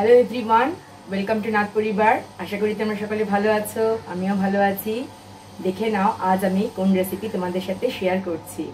Hello everyone, welcome to Nath পরিবার। আশা করি তোমরা সকলে ভালো আছো, আমিও ভালো আছি। দেখে নাও আজ আমি কোন রেসিপি তোমাদের সাথে শেয়ার করছি।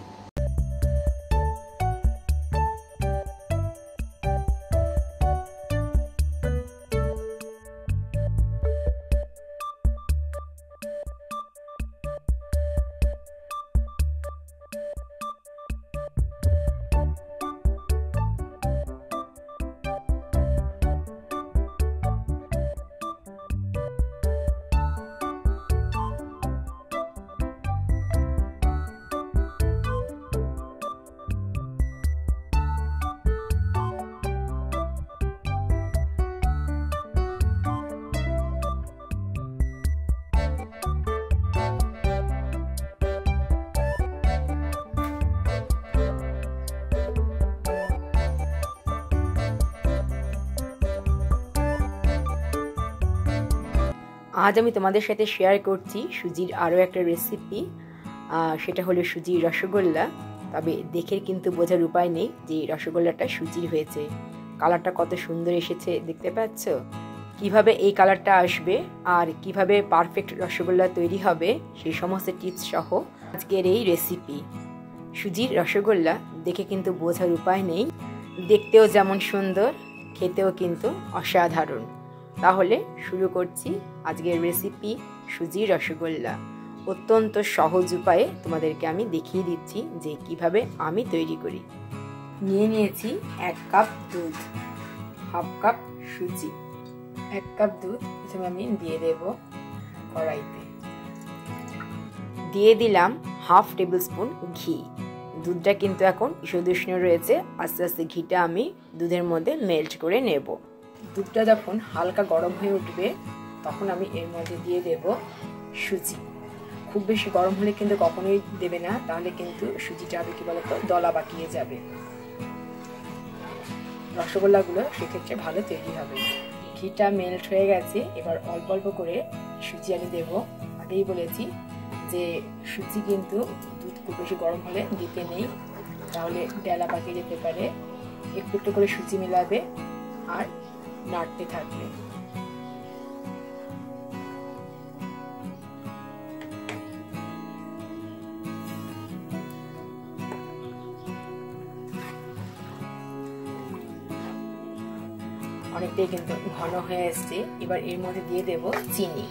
আজ আমি তোমাদের সাথে শেয়ার করছি সুজির আরও একটা রেসিপি। সেটা হলো সুজির রসগোল্লা। তবে দেখে কিন্তু বোঝার উপায় নেই যে রসগোল্লাটা সুজির হয়েছে। কালারটা কত সুন্দর এসেছে দেখতে পাচ্ছ। কিভাবে এই কালারটা আসবে আর কিভাবে পারফেক্ট রসগোল্লা তৈরি হবে সেই সমস্ত টিপস সহ আজকের এই রেসিপি। সুজির রসগোল্লা দেখে কিন্তু বোঝার উপায় নেই, দেখতেও যেমন সুন্দর, খেতেও কিন্তু অসাধারণ। তাহলে শুরু করছি আজকের রেসিপি সুজির রসগোল্লা। অত্যন্ত সহজ উপায়ে তোমাদেরকে আমি দেখিয়ে দিচ্ছি যে কিভাবে আমি তৈরি করি। নিয়ে নিয়েছি 1 কাপ দুধ, হাফ কাপ সুজি। 1 কাপ দুধ প্রথমে আমি দিয়ে দেব কড়াইতে। দিয়ে দিলাম হাফ টেবিল স্পুন ঘি। দুধটা কিন্তু এখন ঈষদুষ্ণ রয়েছে, আস্তে আস্তে ঘিটা আমি দুধের মধ্যে মেল্ট করে নেব। দুধটা যখন হালকা গরম হয়ে উঠবে তখন আমি এর মধ্যে দিয়ে দেব সুজি। খুব বেশি গরম হলে কিন্তু কখনোই দেবে না, তাহলে কিন্তু সুজিটা আবার কি বলতো দলা পাকিয়ে যাবে। রসগোল্লাগুলো সেক্ষেত্রে ভালো তৈরি হবে। ঘিটা মেল্ট হয়ে গেছে, এবার অল্প অল্প করে সুজি আমি দেব। আগেই বলেছি যে সুজি কিন্তু দুধ খুব বেশি গরম হলে দিতে নেই, তাহলে ডেলা পাকিয়ে যেতে পারে। একটু একটু করে সুজি মেলাবে আর নাড়তে থাকবে। অনেকটাই কিন্তু ঘন হয়ে এসছে। এবার এর মধ্যে দিয়ে দেব চিনি।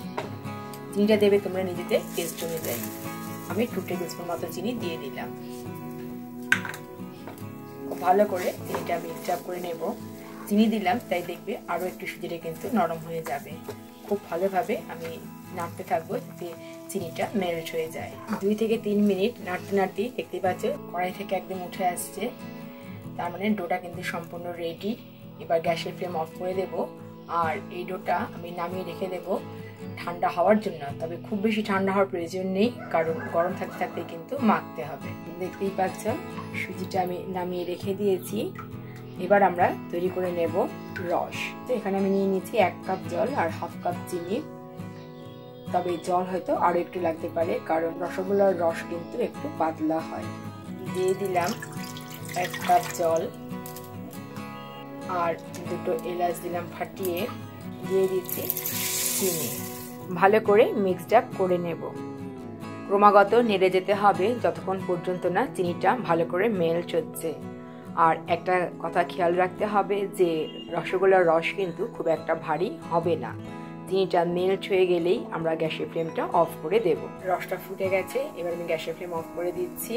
চিনিটা দেবে তোমরা নিজেদের টেস্ট অনুযায়ী। আমি 2 টেবিল স্পুন মতো চিনি দিয়ে দিলাম। খুব ভালো করে চিনিটা মিক্সড আপ করে নেব। চিনি দিলাম তাই দেখবে আরো একটু সুজিটা কিন্তু নরম হয়ে যাবে। খুব ভালোভাবে আমি নাড়তে থাকবো যাতে চিনিটা মেল্ট হয়ে যায়। 2 থেকে 3 মিনিট নাড়তে নাড়তেই দেখতে পাচ্ছ কড়াই থেকে একদম উঠে আসছে, তার মানে ডোটা কিন্তু সম্পূর্ণ রেডি। এবার গ্যাসের ফ্লেম অফ করে দেব আর এই ডোটা আমি নামিয়ে রেখে দেব ঠান্ডা হওয়ার জন্য। তবে খুব বেশি ঠান্ডা হওয়ার প্রয়োজন নেই, কারণ গরম থাকতে থাকতে কিন্তু মাখতে হবে। দেখতেই পাচ্ছ সুজিটা আমি নামিয়ে রেখে দিয়েছি। এবার আমরা তৈরি করে নেব রস। তো এখানে আমি নিয়ে নিয়েছি 1 কাপ জল আর হাফ কাপ চিনি। তবে জল হয়তো আরো একটু লাগতে পারে, কারণ রসগোল্লার রস কিন্তু একটু পাতলা হয়। দিয়ে দিলাম 1 কাপ জল আর 2টো এলাচ দিলাম ফাটিয়ে। দিয়ে দিচ্ছি চিনি। ভালো করে মিক্সড আপ করে নেব। ক্রমাগত নেড়ে যেতে হবে যতক্ষণ পর্যন্ত না চিনিটা ভালো করে মেল্ট হচ্ছে। আর একটা কথা খেয়াল রাখতে হবে যে রসগোল্লার রস কিন্তু খুব একটা ভারী হবে না। চিনিটা মেল্ট হয়ে গেলেই আমরা গ্যাসের ফ্লেমটা অফ করে দেব। রসটা ফুটে গেছে, এবার আমি গ্যাসের ফ্লেম অফ করে দিচ্ছি।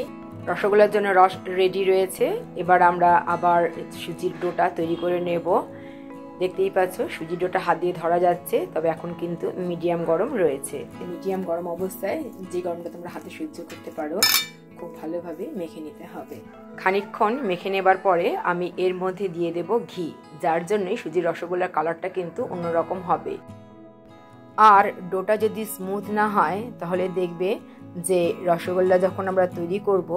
রসগোল্লার জন্য রস রেডি রয়েছে। এবার আমরা আবার সুজির ডোটা তৈরি করে নেব। দেখতেই পাচ্ছ সুজির ডোটা হাত দিয়ে ধরা যাচ্ছে, তবে এখন কিন্তু মিডিয়াম গরম রয়েছে। মিডিয়াম গরম অবস্থায় যে গরমটা তোমরা হাতে সহ্য করতে পারো খুব ভালোভাবে মেখে নিতে হবে। খানিকক্ষণ মেখে নেবার পরে আমি এর মধ্যে দিয়ে দেব ঘি, যার জন্যই সুজির রসগোল্লার কালারটা কিন্তু অন্যরকম হবে। আর ডোটা যদি স্মুথ না হয় তাহলে দেখবে যে রসগোল্লা যখন আমরা তৈরি করব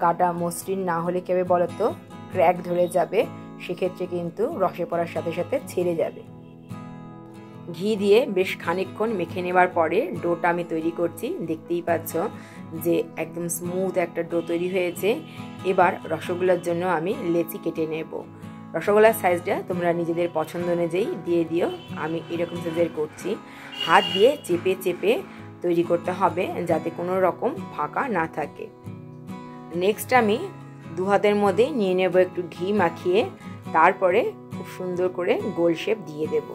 গাটা মসৃণ না হলে কি হবে বলতো, ক্র্যাক ধরে যাবে। সেক্ষেত্রে কিন্তু রসে পড়ার সাথে সাথে ছেড়ে যাবে। ঘি দিয়ে বেশ খানিকক্ষণ মেখে নেবার পরে ডোটা আমি তৈরি করছি। দেখতেই পাচ্ছ যে একদম স্মুথ একটা ডো তৈরি হয়েছে। এবার রসগোল্লার জন্য আমি লেচি কেটে নেব। রসগোল্লার সাইজটা তোমরা নিজেদের পছন্দ অনুযায়ী দিয়ে দিও। আমি এরকম সাইজের করছি। হাত দিয়ে চেপে চেপে তৈরি করতে হবে যাতে কোনো রকম ফাঁকা না থাকে। নেক্সট আমি 2 হাতের মধ্যে নিয়ে নেব একটু ঘি মাখিয়ে, তারপরে খুব সুন্দর করে গোল শেপ দিয়ে দেব।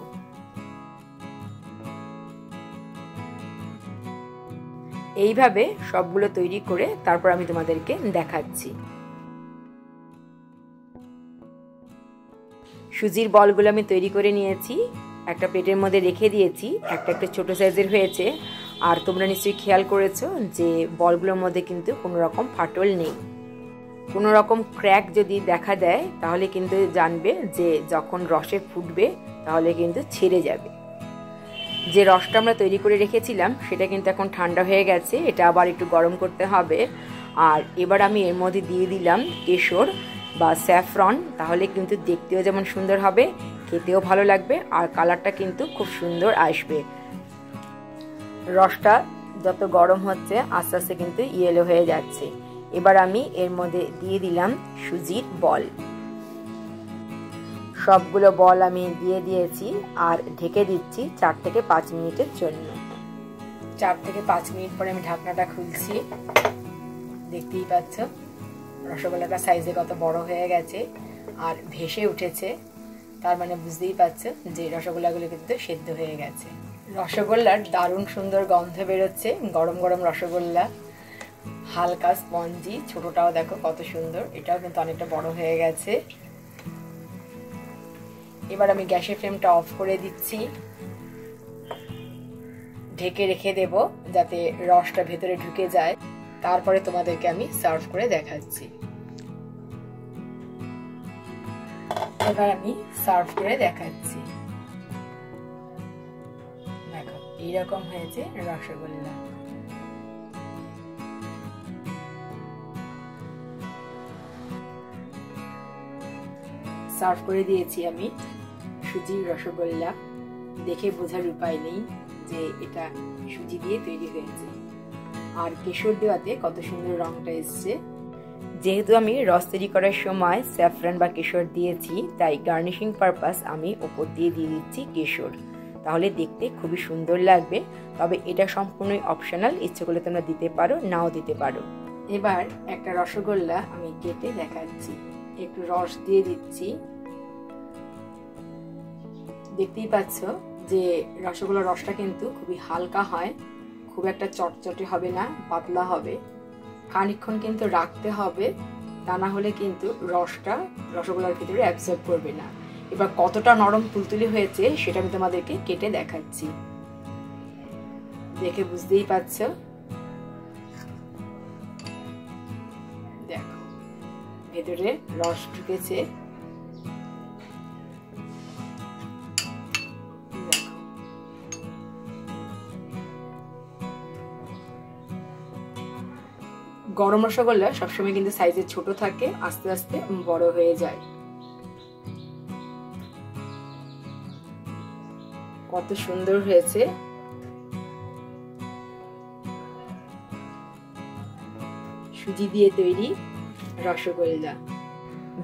এইভাবে সবগুলো তৈরি করে তারপর আমি তোমাদেরকে দেখাচ্ছি। সুজির বলগুলো আমি তৈরি করে নিয়েছি, একটা প্লেটের মধ্যে রেখে দিয়েছি। একটা একটা ছোট সাইজের হয়েছে। আর তোমরা নিশ্চয়ই খেয়াল করেছো যে বলগুলোর মধ্যে কিন্তু কোনো রকম ফাটল নেই। কোনো রকম ক্র্যাক যদি দেখা দেয় তাহলে কিন্তু জানবে যে যখন রসে ফুটবে তাহলে কিন্তু ছেড়ে যাবে। যে রসটা আমরা তৈরি করে রেখেছিলাম সেটা কিন্তু এখন ঠান্ডা হয়ে গেছে, এটা আবার একটু গরম করতে হবে। আর এবার আমি এর মধ্যে দিয়ে দিলাম কেশর বা স্যাফরন, তাহলে কিন্তু দেখতেও যেমন সুন্দর হবে, খেতেও ভালো লাগবে আর কালারটা কিন্তু খুব সুন্দর আসবে। রসটা যত গরম হচ্ছে আস্তে আস্তে কিন্তু ইয়েলো হয়ে যাচ্ছে। এবার আমি এর মধ্যে দিয়ে দিলাম সুজির বল। সবগুলো বল আমি দিয়ে দিয়েছি আর ঢেকে দিচ্ছি 4 থেকে 5 মিনিটের জন্য। 4 থেকে 5 মিনিট পরে আমি ঢাকনাটা খুলছি। দেখতেই পাচ্ছ রসগোল্লাটা সাইজে কত বড় হয়ে গেছে আর ভেসে উঠেছে, তার মানে বুঝতেই পারছো যে রসগোল্লাগুলো কিন্তু সেদ্ধ হয়ে গেছে। রসগোল্লার দারুণ সুন্দর গন্ধ বেরোচ্ছে। গরম গরম রসগোল্লা, হালকা স্পঞ্জি, ছোটটাও দেখো কত সুন্দর, এটাও কিন্তু অনেকটা বড় হয়ে গেছে। এবার আমি গ্যাসের ফ্লেমটা অফ করে দিচ্ছি, ঢেকে রেখে দেব যাতে রসটা ভেতরে ঢুকে যায়। তারপরে তোমাদেরকে আমি সার্ভ করে দেখাচ্ছি। এবার আমি সার্ভ করে দেখাচ্ছি। দেখো এইরকম হয়েছে রসগোল্লা। সার্ভ করে দিয়েছি আমি সুজির রসগোল্লা। দেখে বোঝার উপায় নেই যে এটা সুজি দিয়ে তৈরি হয়েছে, আর কেশর দেওয়াতে কত সুন্দর রংটা এসছে। যেহেতু আমি রস তৈরি করার সময় স্যাফরন বা কেশর দিয়েছি, তাই গার্নিশিং পারপাস আমি ওপর দিয়ে দিচ্ছি কেশর, তাহলে দেখতে খুবই সুন্দর লাগবে। তবে এটা সম্পূর্ণই অপশনাল, ইচ্ছে করলে তোমরা দিতে পারো, নাও দিতে পারো। এবার একটা রসগোল্লা আমি কেটে দেখাচ্ছি, একটু রস দিয়ে দিচ্ছি। দেখতেই পাচ্ছ যে রসগোল্লার রসটা কিন্তু খুবই হালকা হয়, খুব একটা চটচটে হবে না, পাতলা হবে। খানিকক্ষণ কিন্তু রাখতে হবে, তা না হলে কিন্তু রসটা রসগোল্লার ভিতরে অ্যাবজর্ব করবে না। এবার কতটা নরম তুলতুলি হয়েছে সেটা আমি তোমাদেরকে কেটে দেখাচ্ছি, দেখে বুঝতেই পারছ। দেখো ভেতরে রস ঢুকেছে। গরম রসগোল্লা সবসময় কিন্তু সাইজে ছোট থাকে, আস্তে আস্তে বড় হয়ে যায়। কত সুন্দর হয়েছে। সুজি দিয়ে তৈরি রসগোল্লা।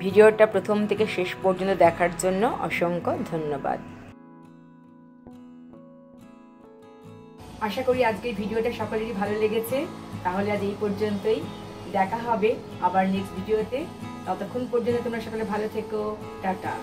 ভিডিওটা প্রথম থেকে শেষ পর্যন্ত দেখার জন্য অসংখ্য ধন্যবাদ। আশা করি আজকের ভিডিওটা সকলেরই ভালো লেগেছে। তাহলে আজ এই পর্যন্তই, দেখা হবে আবার নেক্সট ভিডিওতে। ততক্ষণ পর্যন্ত তোমরা সকলে ভালো থেকো, টাটা।